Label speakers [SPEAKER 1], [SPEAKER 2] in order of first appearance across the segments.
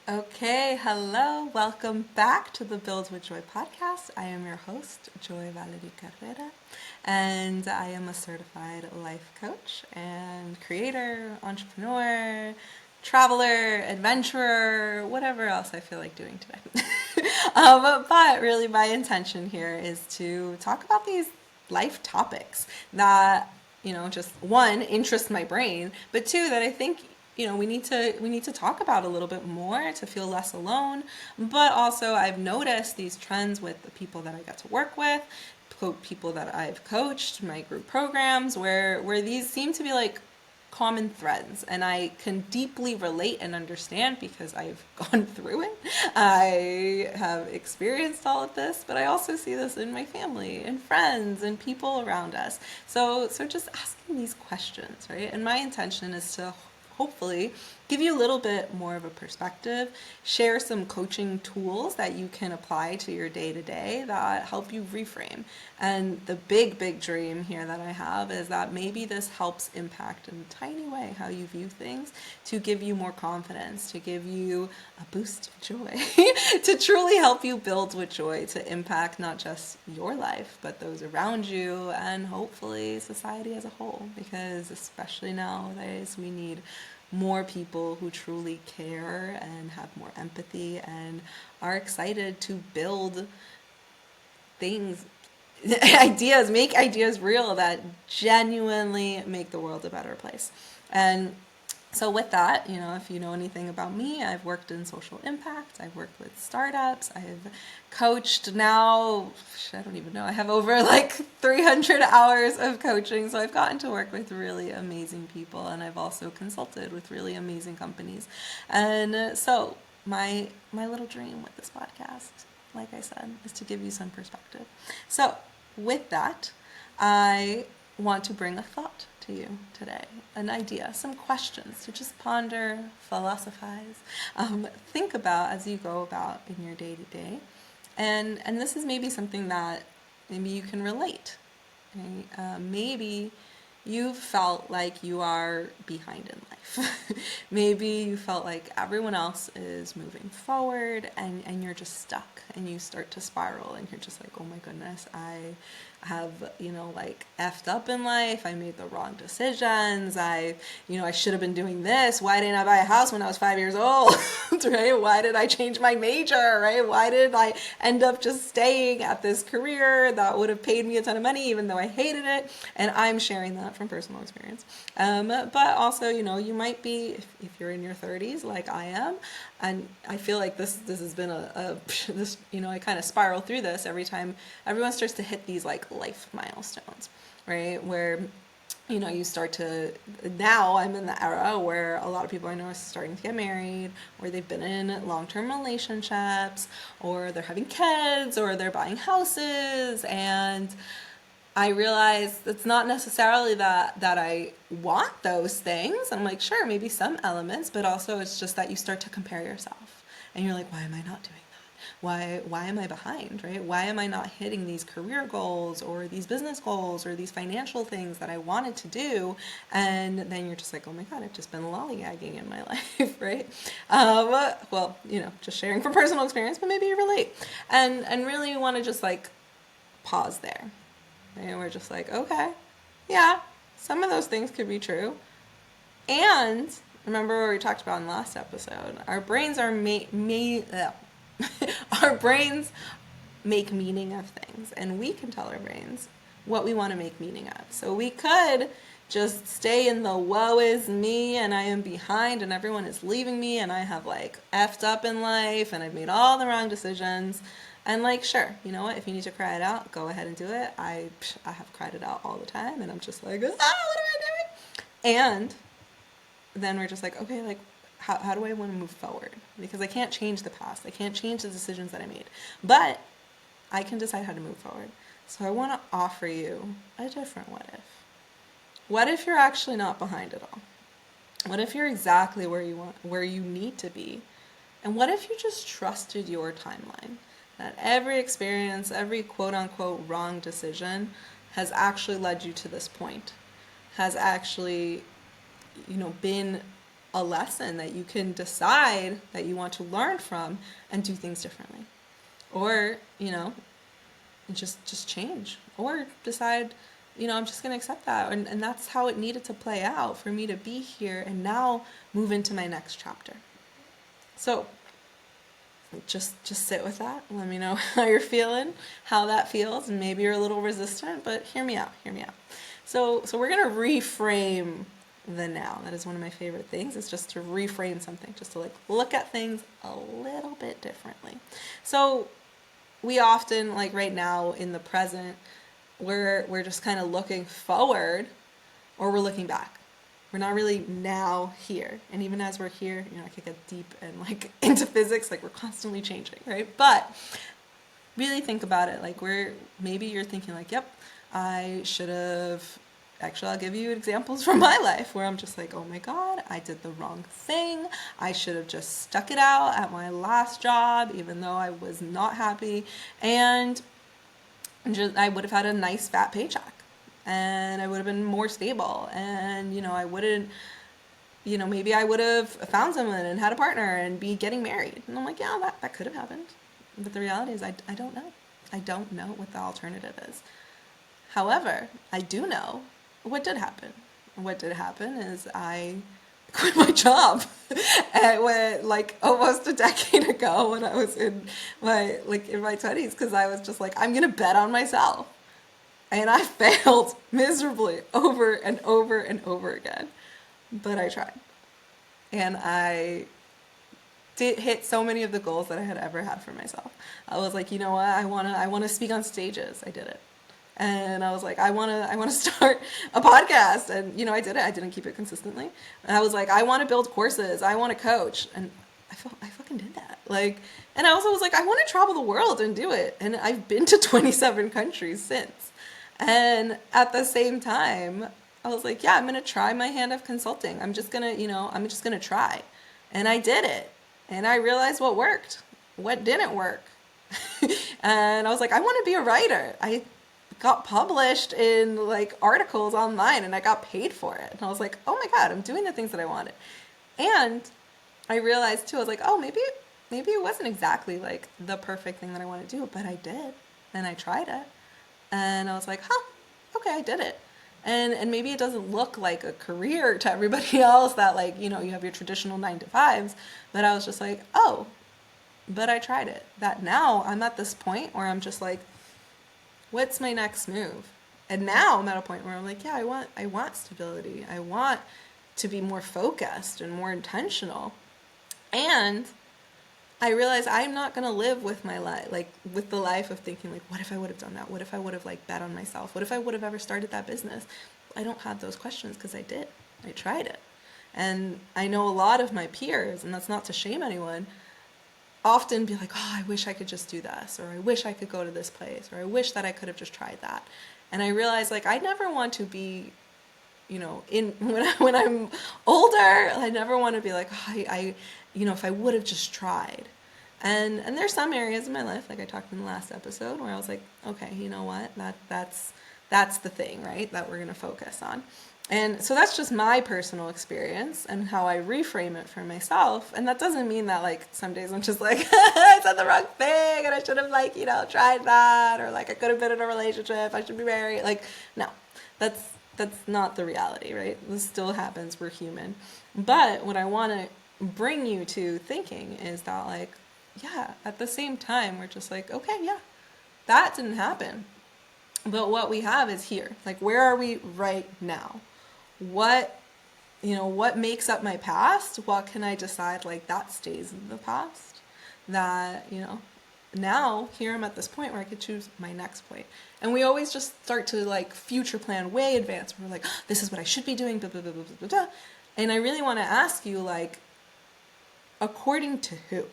[SPEAKER 1] Okay, hello, welcome back to the Build with Joy podcast. I am your host, Joy Valerie Carrera, and I am a certified life coach and creator, entrepreneur, traveler, adventurer, whatever else I feel like doing today. But really, my intention here is to talk about these life topics that just one, interest my brain, but two, that I think we need to talk about a little bit more to feel less alone. But also, I've noticed these trends with the people that I get to work with, people that I've coached, my group programs, where these seem to be like common threads, and I can deeply relate and understand because I've gone through it. I have experienced all of this, but I also see this in my family and friends and people around us. So just asking these questions, right? And my intention is to hopefully give you a little bit more of a perspective, share some coaching tools that you can apply to your day to day that help you reframe. And the big dream here that I have is that maybe this helps impact in a tiny way how you view things, to give you more confidence, to give you a boost of joy, to truly help you build with joy, to impact not just your life, but those around you and hopefully society as a whole. Because especially nowadays, we need more people who truly care and have more empathy and are excited to build things, ideas, make ideas real that genuinely make the world a better place. And so with that, if you know anything about me, I've worked in social impact, I've worked with startups, I've coached now, I don't even know, I have over like 300 hours of coaching. So I've gotten to work with really amazing people, and I've also consulted with really amazing companies. And so my little dream with this podcast, like I said, is to give you some perspective. So with that, I want to bring a thought to you today, an idea, some questions to just ponder, philosophize, think about as you go about in your day to day. And this is maybe something that maybe you can relate. Right? Maybe you've felt like you are behind in life. Maybe you felt like everyone else is moving forward, and you're just stuck, and you start to spiral, and you're just like, oh my goodness, I have, like effed up in life. I made the wrong decisions. I should have been doing this. Why didn't I buy a house when I was 5 years old? Right? Why did I change my major? Right? Why did I end up just staying at this career that would have paid me a ton of money even though I hated it? And I'm sharing that from personal experience. But also, you might be, if you're in your 30s like I am, and I feel like this has been this, I kind of spiral through this every time everyone starts to hit these like life milestones, right? Where you start to, now I'm in the era where a lot of people I know are starting to get married, or they've been in long-term relationships, or they're having kids, or they're buying houses. And I realize it's not necessarily that I want those things. I'm like, sure, maybe some elements, but also it's just that you start to compare yourself, and you're like, why am I not doing that? Why am I behind, right? Why am I not hitting these career goals or these business goals or these financial things that I wanted to do? And then you're just like, oh my God, I've just been lollygagging in my life, right? Well, just sharing from personal experience, but maybe you relate. And really you want to just like pause there. And we're just like, okay, yeah, some of those things could be true. And remember what we talked about in the last episode, our brains are our brains make meaning of things, and we can tell our brains what we want to make meaning of. So we could just stay in the woe is me, and I am behind, and everyone is leaving me, and I have like effed up in life, and I've made all the wrong decisions. And like, sure, you know what? If you need to cry it out, go ahead and do it. I have cried it out all the time, and I'm just like, what am I doing? And then we're just like, okay, like, how do I want to move forward? Because I can't change the past. I can't change the decisions that I made. But I can decide how to move forward. So I want to offer you a different what if. What if you're actually not behind at all? What if you're exactly where you need to be? And what if you just trusted your timeline? That every experience, every quote unquote wrong decision has actually led you to this point, has actually, been a lesson that you can decide that you want to learn from and do things differently. Or, just change. Or decide, I'm just going to accept that. And that's how it needed to play out for me to be here and now move into my next chapter. So just sit with that. Let me know how you're feeling, how that feels, and maybe you're a little resistant, but hear me out. So we're going to reframe the now. That is one of my favorite things. It's just to reframe something, just to like look at things a little bit differently. So we often, like right now in the present, we're just kind of looking forward, or we're looking back. We're not really now here. And even as we're here, I could get deep and like into physics, like we're constantly changing, right? But really think about it. Like maybe you're thinking like, yep, I should have, actually I'll give you examples from my life where I'm just like, oh my God, I did the wrong thing. I should have just stuck it out at my last job, even though I was not happy. And I would have had a nice fat paycheck. And I would have been more stable, and I wouldn't, maybe I would have found someone and had a partner and be getting married. And I'm like, yeah, that could have happened, but the reality is I don't know. I don't know what the alternative is. However, I do know what did happen. What did happen is I quit my job like almost a decade ago when I was in my 20s, because I was just like, I'm gonna bet on myself. And I failed miserably over and over and over again. But I tried. And I did hit so many of the goals that I had ever had for myself. I was like, you know what? I wanna speak on stages. I did it. And I was like, I wanna start a podcast. And I did it. I didn't keep it consistently. And I was like, I wanna build courses. I wanna coach. And I fucking did that. And I also was like, I wanna travel the world and do it. And I've been to 27 countries since. And at the same time, I was like, yeah, I'm going to try my hand of consulting. I'm just going to try. And I did it. And I realized what worked, what didn't work. And I was like, I want to be a writer. I got published in articles online and I got paid for it. And I was like, oh my God, I'm doing the things that I wanted. And I realized too, I was like, oh, maybe it wasn't exactly the perfect thing that I want to do, but I did. And I tried it. And I was like, okay, I did it. And maybe it doesn't look like a career to everybody else that you have your traditional 9-to-5s, but I was just like, oh, but I tried it. That now I'm at this point where I'm just like, what's my next move? And now I'm at a point where I'm like, yeah, I want stability. I want to be more focused and more intentional. And I realize I'm not going to live with my life, with the life of thinking what if I would have done that? What if I would have bet on myself? What if I would have ever started that business? I don't have those questions because I did. I tried it. And I know a lot of my peers, and that's not to shame anyone, often be like, oh, I wish I could just do this, or I wish I could go to this place, or I wish that I could have just tried that. And I realize I never want to be, when I'm older, I never want to be like, oh, if I would have just tried. And there's some areas in my life, like I talked in the last episode, where I was like, okay, you know what? That's the thing, right? That we're going to focus on. And so that's just my personal experience and how I reframe it for myself. And that doesn't mean that some days I'm just like, I said the wrong thing and I should have tried that, or I could have been in a relationship, I should be married. No, that's not the reality, right? This still happens. We're human. But what I want to bring you to thinking is that yeah, at the same time, we're just okay, yeah, that didn't happen. But what we have is here. Where are we right now? What makes up my past? What can I decide that stays in the past? That, now here I'm at this point where I could choose my next point. And we always just start to future plan way advanced. We're like, oh, this is what I should be doing, blah, blah, blah, blah, blah, blah. And I really want to ask you according to who?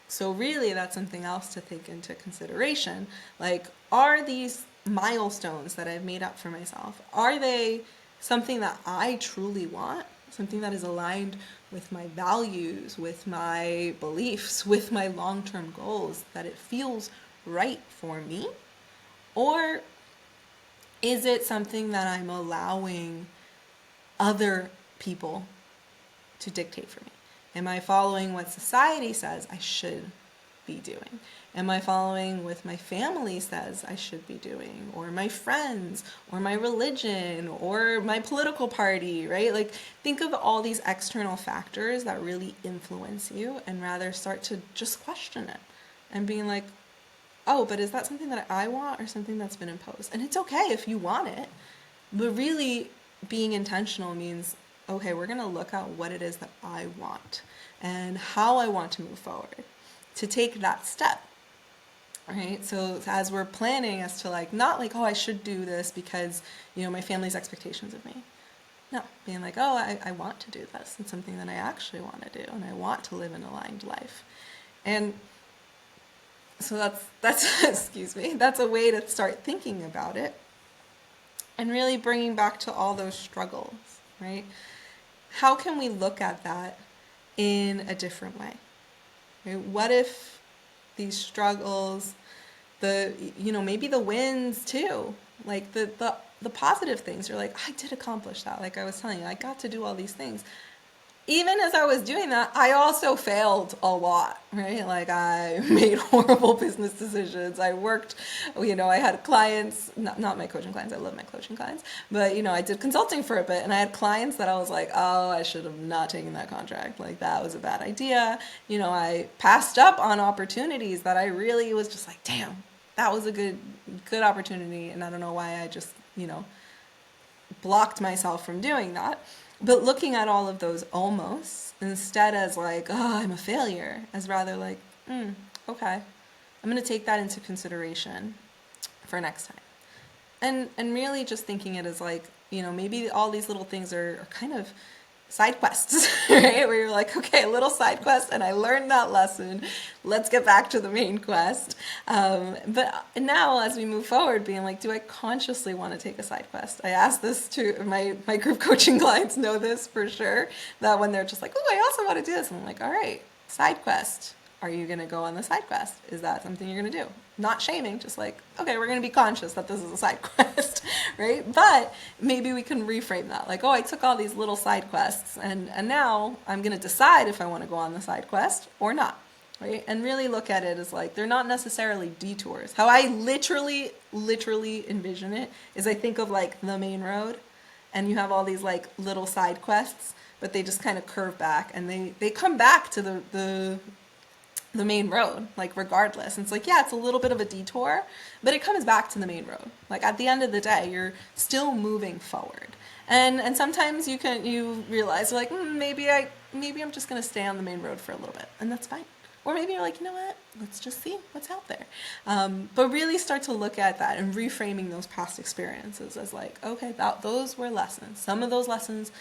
[SPEAKER 1] So really that's something else to take into consideration. Are these milestones that I've made up for myself, are they something that I truly want? Something that is aligned with my values, with my beliefs, with my long-term goals, that it feels right for me? Or is it something that I'm allowing other people to dictate for me? Am I following what society says I should be doing? Am I following what my family says I should be doing, or my friends, or my religion, or my political party, right? Like, think of all these external factors that really influence you, and rather start to just question it and being like, oh, but is that something that I want or something that's been imposed? And it's okay if you want it, but really being intentional means, okay, we're going to look at what it is that I want and how I want to move forward to take that step. Right? So as we're planning as to like, not like, oh, I should do this because, my family's expectations of me. No, being like, oh, I want to do this. It's something that I actually want to do, and I want to live an aligned life. And so that's excuse me, that's a way to start thinking about it and really bringing back to all those struggles, right? How can we look at that in a different way? Right? What if these struggles, maybe the wins too, like the positive things, you're like, I did accomplish that. Like I was telling you, I got to do all these things. Even as I was doing that, I also failed a lot, right? Like I made horrible business decisions. I worked, I had clients, not my coaching clients, I love my coaching clients, but I did consulting for a bit, and I had clients that I was like, oh, I should have not taken that contract. Like that was a bad idea. I passed up on opportunities that I really was just like, damn, that was a good opportunity. And I don't know why I just, blocked myself from doing that. But looking at all of those almost, instead as like, oh, I'm a failure, as rather like, okay, I'm going to take that into consideration for next time. And really just thinking it as like, maybe all these little things are kind of side quests, right? Where you're like, okay, a little side quest, and I learned that lesson. Let's get back to the main quest. But now, as we move forward, being like, do I consciously want to take a side quest? I ask this to my group coaching clients, know this for sure, that when they're just like, oh, I also want to do this, and I'm like, all right, side quest. Are you going to go on the side quest? Is that something you're going to do? Not shaming, just like, okay, we're going to be conscious that this is a side quest, right? But maybe we can reframe that. Like, oh, I took all these little side quests, and now I'm going to decide if I want to go on the side quest or not, right? And really look at it as like, they're not necessarily detours. How I literally envision it is I think of like the main road, and you have all these like little side quests, but they just kind of curve back, and they come back to the main road, like regardless. And it's like, yeah, it's a little bit of a detour, but it comes back to the main road. Like at the end of the day, you're still moving forward. And sometimes you realize like, maybe I'm just going to stay on the main road for a little bit, and that's fine. Or maybe you're like, you know what, let's just see what's out there. But really start to look at that and reframing those past experiences as like, okay, those were lessons. Some of those lessons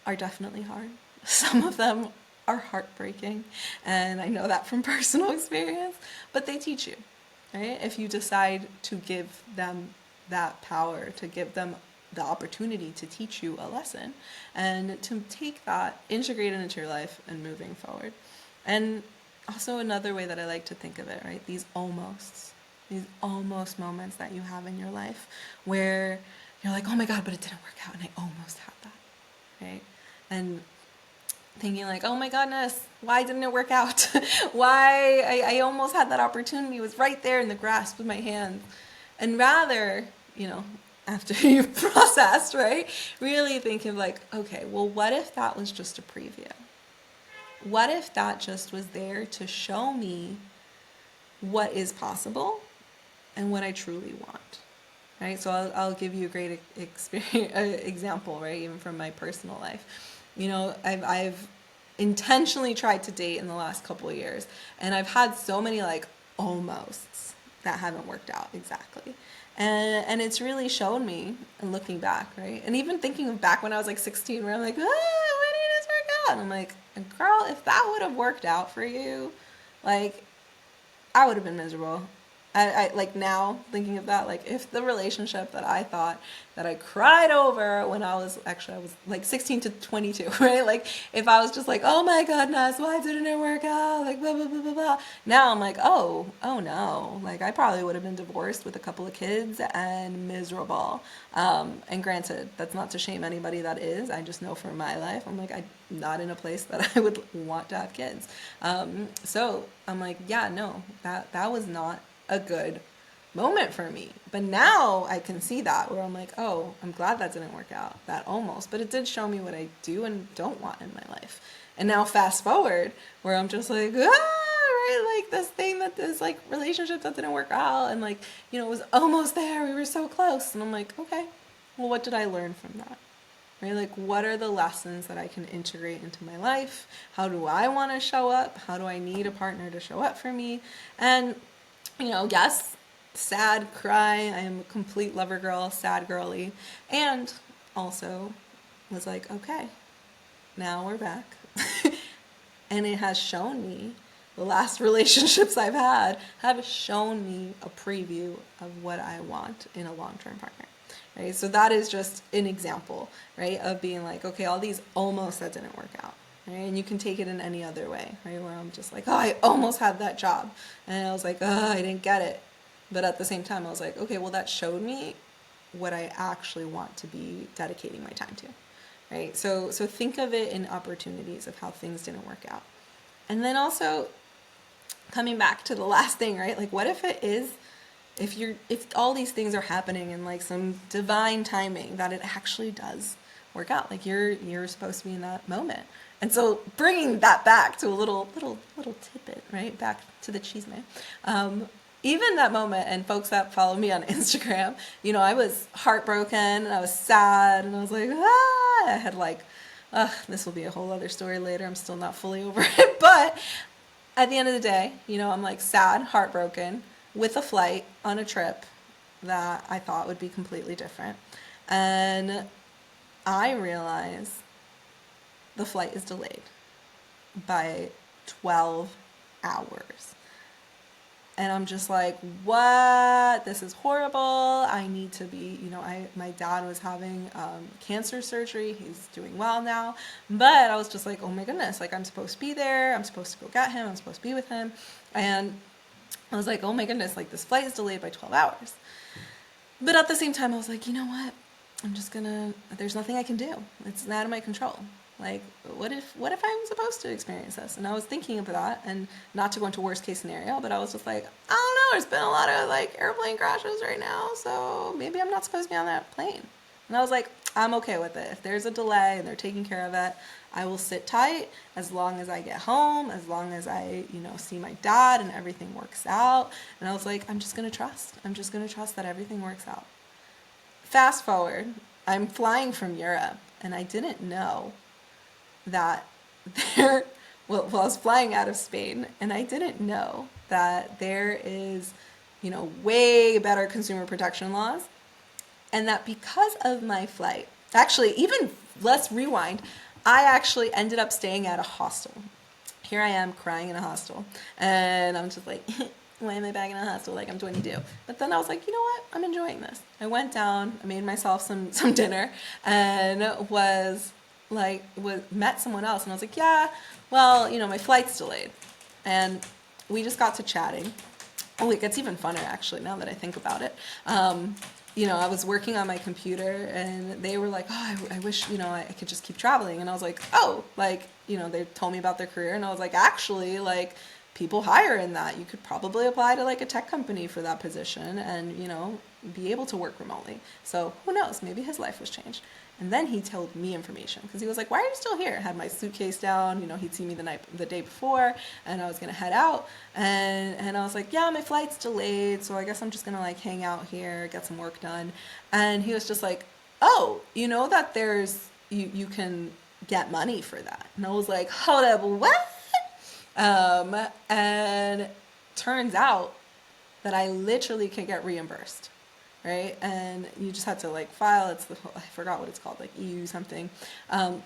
[SPEAKER 1] are definitely hard. Some of them are heartbreaking, and I know that from personal experience, but they teach you, right? If you decide to give them that power, to give them the opportunity to teach you a lesson, and to take that, integrate it into your life, and moving forward. And also another way that I like to think of it, right? These almost moments that you have in your life where you're like, oh my God, but it didn't work out, and I almost had that, right? And thinking like, oh my goodness, why didn't it work out? Why I almost had that opportunity. It was right there in the grasp of my hand. And rather, after you've processed, right, really thinking like, okay, well, what if that was just a preview? What if that just was there to show me what is possible and what I truly want? Right? So I'll give you a great example, right, even from my personal life. I've intentionally tried to date in the last couple of years, and I've had so many like almosts that haven't worked out exactly. And it's really shown me, and looking back, right? And even thinking of back when I was like 16, where I'm like, why didn't this work out? And I'm like, girl, if that would have worked out for you, like, I would have been miserable. I like now thinking of that, like if the relationship that I thought that I cried over when I was like 16 to 22, right? Like if I was just like, oh my goodness, why didn't it work out? Like blah, blah, blah, blah, blah. Now I'm like, oh no. Like I probably would have been divorced with a couple of kids and miserable. And granted, that's not to shame anybody that is. I just know for my life, I'm like, I'm not in a place that I would want to have kids. So I'm like, yeah, no, that was not a good moment for me. But now I can see that where I'm like, oh, I'm glad that didn't work out, that almost. But it did show me what I do and don't want in my life. And now fast forward where I'm just like, right, like this thing that this like relationship that didn't work out and like, it was almost there. We were so close. And I'm like, okay, well, what did I learn from that? Right? Like, what are the lessons that I can integrate into my life? How do I want to show up? How do I need a partner to show up for me? And yes, sad, cry. I am a complete lover girl, sad girly. And also was like, okay, now we're back. And it has shown me, the last relationships I've had have shown me a preview of what I want in a long-term partner. Right? So that is just an example, right, of being like, okay, all these almost that didn't work out. Right? And you can take it in any other way, right? Where I'm just like, oh, I almost had that job. And I was like, oh, I didn't get it. But at the same time, I was like, okay, well, that showed me what I actually want to be dedicating my time to, right? So think of it in opportunities of how things didn't work out. And then also coming back to the last thing, right? Like, what if it is, if all these things are happening in like some divine timing that it actually does work out, like you're supposed to be in that moment. And so bringing that back to a little tidbit, right? Back to the cheese man. Even that moment, and folks that follow me on Instagram, I was heartbroken and I was sad and I was like, I had like, this will be a whole other story later. I'm still not fully over it. But at the end of the day, I'm like sad, heartbroken, with a flight on a trip that I thought would be completely different. And I realize the flight is delayed by 12 hours. And I'm just like, what? This is horrible. I need to be, my dad was having cancer surgery. He's doing well now. But I was just like, oh my goodness, like I'm supposed to be there. I'm supposed to go get him. I'm supposed to be with him. And I was like, oh my goodness, like this flight is delayed by 12 hours. But at the same time, I was like, you know what? There's nothing I can do. It's out of my control. Like, what if I'm supposed to experience this? And I was thinking of that, and not to go into worst case scenario, but I was just like, I don't know, there's been a lot of like airplane crashes right now, so maybe I'm not supposed to be on that plane. And I was like, I'm okay with it. If there's a delay and they're taking care of it, I will sit tight as long as I get home, as long as I, see my dad and everything works out. And I was like, I'm just going to trust. I'm just going to trust that everything works out. Fast forward, I'm flying from Europe, and I didn't know that I was flying out of Spain, and I didn't know that there is, way better consumer protection laws, and that because of my flight, actually, even let's rewind, I actually ended up staying at a hostel. Here I am crying in a hostel, and I'm just like, why am I back in a hostel? Like I'm 22. But then I was like, you know what? I'm enjoying this. I went down, I made myself some dinner, and met someone else, and I was like, yeah, well, my flight's delayed. And we just got to chatting. Oh, it gets even funner actually now that I think about it. I was working on my computer, and they were like, oh, I wish, I could just keep traveling. And I was like, oh, they told me about their career, and I was like, actually, like, people hire in that. You could probably apply to like a tech company for that position and, be able to work remotely. So who knows, maybe his life was changed. And then he told me information because he was like, why are you still here? I had my suitcase down, he'd seen me the day before, and I was going to head out. And I was like, yeah, my flight's delayed, so I guess I'm just going to like hang out here, get some work done. And he was just like, oh, that you can get money for that. And I was like, hold up, what? And turns out that I literally can get reimbursed. Right? And you just have to like file, I forgot what it's called, like EU something. But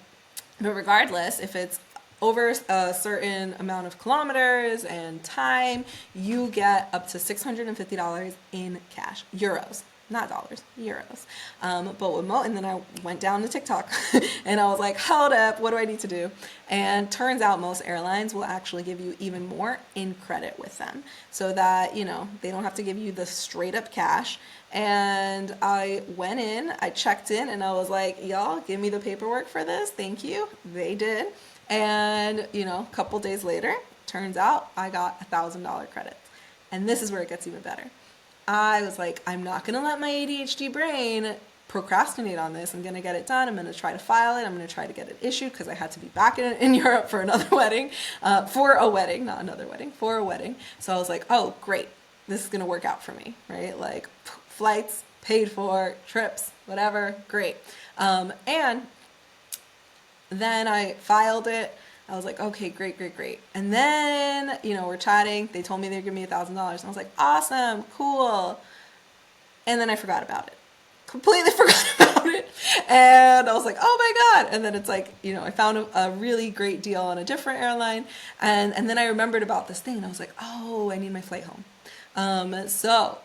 [SPEAKER 1] regardless, if it's over a certain amount of kilometers and time, you get up to $650 in cash, euros. Not dollars, euros. But with and then I went down to TikTok and I was like, hold up, what do I need to do? And turns out most airlines will actually give you even more in credit with them so that, they don't have to give you the straight up cash. And I went in, I checked in, and I was like, y'all, give me the paperwork for this. Thank you. They did. And, a couple days later, turns out I got $1,000 credits. And this is where it gets even better. I was like, I'm not going to let my ADHD brain procrastinate on this. I'm going to get it done. I'm going to try to file it. I'm going to try to get it issued because I had to be back in Europe for another wedding, for a wedding, not another wedding, for a wedding. So I was like, oh, great. This is going to work out for me, right? Like flights, paid for, trips, whatever, great. And then I filed it. I was like, okay, great. And then, we're chatting. They told me they'd give me $1,000. And I was like, awesome, cool. And then I forgot about it. Completely forgot about it. And I was like, oh my God. And then it's like, I found a really great deal on a different airline. And then I remembered about this thing. And I was like, oh, I need my flight home. So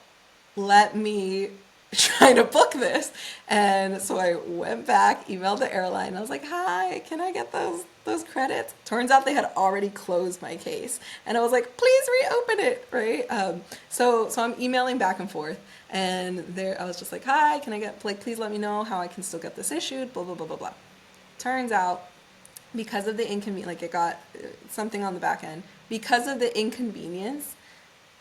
[SPEAKER 1] let me try to book this. And so I went back, emailed the airline. I was like, hi, can I get those credits? Turns out they had already closed my case. And I was like, please reopen it, right? So I'm emailing back and forth. And I was just like, hi, can I get, please let me know how I can still get this issued, blah, blah, blah, blah, blah. Turns out, because of the inconvenience, it got something on the back end. Because of the inconvenience,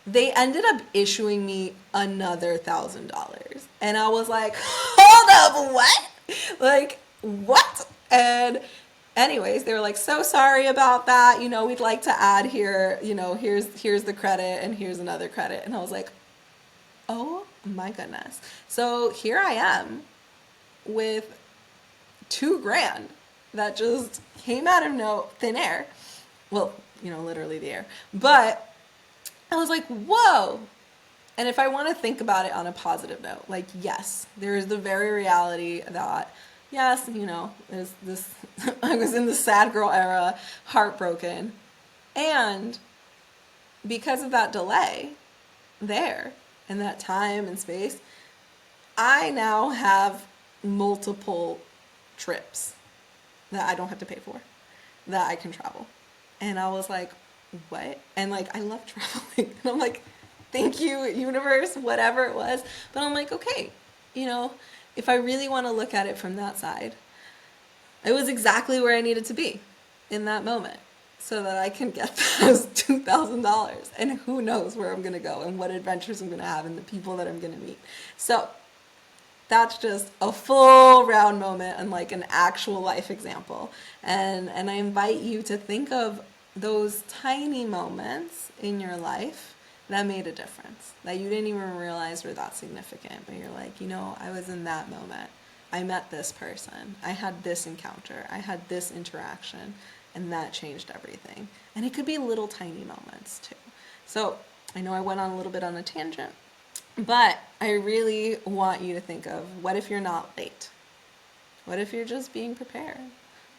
[SPEAKER 1] they ended up issuing me another $1,000. And I was like, hold up, what? What? And anyways, they were like, so sorry about that. We'd like to add here, here's the credit and here's another credit. And I was like, oh my goodness. So here I am with $2,000 that just came out of thin air. Well, literally the air. But I was like, whoa. And if I want to think about it on a positive note, yes, there is the very reality that, yes, there's this, I was in the sad girl era, heartbroken. And because of that delay there and that time and space, I now have multiple trips that I don't have to pay for, that I can travel. And I was like, what? And I love traveling. And I'm like, thank you, universe, whatever it was. But I'm like, okay, if I really want to look at it from that side, it was exactly where I needed to be in that moment so that I can get those $2,000. And who knows where I'm going to go and what adventures I'm going to have and the people that I'm going to meet. So that's just a full round moment and an actual life example. And I invite you to think of those tiny moments in your life that made a difference, that you didn't even realize were that significant, but you're like, I was in that moment. I met this person. I had this encounter. I had this interaction, and that changed everything. And it could be little tiny moments too. So I know I went on a little bit on a tangent, but I really want you to think of, what if you're not late? What if you're just being prepared?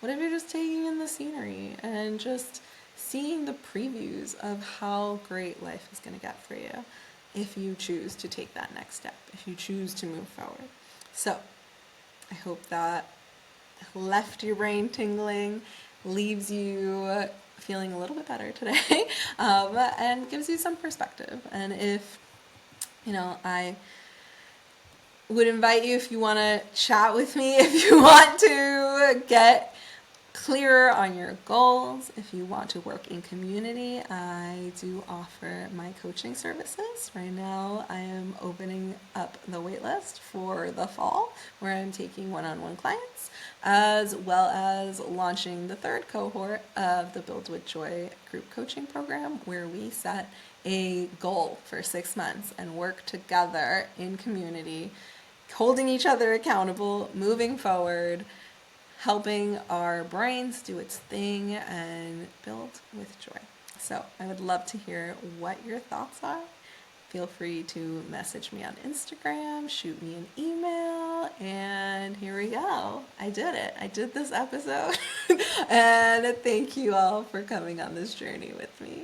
[SPEAKER 1] What if you're just taking in the scenery and just seeing the previews of how great life is going to get for you if you choose to take that next step, if you choose to move forward. So I hope that left your brain tingling, leaves you feeling a little bit better today, and gives you some perspective. And if, I would invite you, if you want to chat with me, if you want to get clearer on your goals, if you want to work in community, I do offer my coaching services. Right now, I am opening up the waitlist for the fall, where I'm taking one-on-one clients, as well as launching the third cohort of the Build with Joy group coaching program, where we set a goal for 6 months and work together in community, holding each other accountable, moving forward, helping our brains do its thing and build with joy. So I would love to hear what your thoughts are feel free to message me on Instagram, shoot me an email, and here we go. I did it. I did this episode. And thank you all for coming on this journey with me.